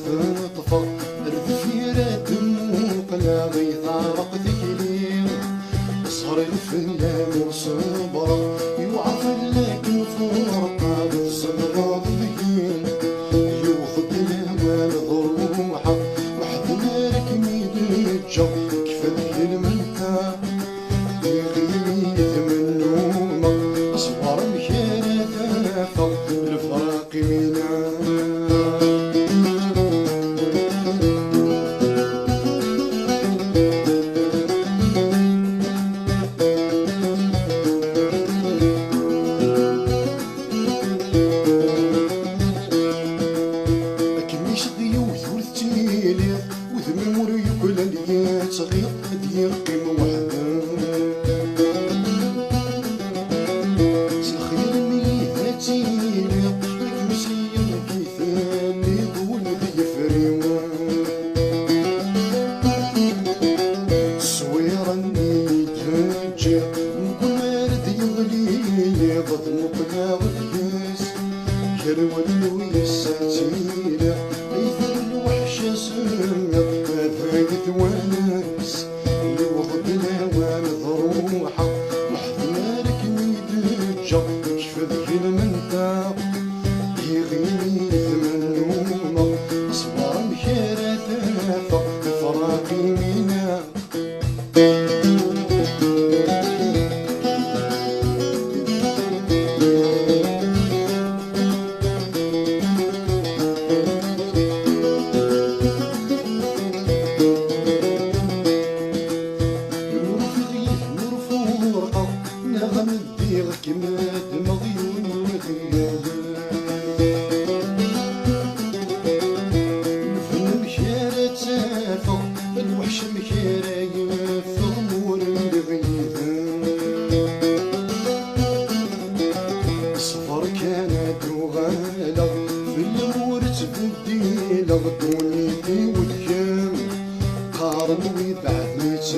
تطفى الذفيرة دموق لا غيثارق ذكلي صهر الفلام وصبرا يوعف لك فرقا بالصبر ضيين يوخد الهوى ضروحا وحد مالك ميدجا كيف ذي المنتا يغيث من نومه أصبر مكانة الفراق منا صغير ديال قيمة وحدة سخير ملي هاتينا الكمسية كيثاني ولدي فريمة صويرة نيتهجر نكون مارد يغلي ضد مقنا والياس كروى الويساتينا ايثر الوحشة سمة فايت وناس اللي وضد الهوى ضروحة وحذارك ميدجا كيف ذي المنتا يغيث من نومه أصبر مكارة ثافة فراقي منا كماد مضيون وغياب الفن مكارة تافة الوحش مكارة يفغمور الغيثان الصفر كانت وغالة في الأمور تبديلة دوني في وجام قارن ويبعث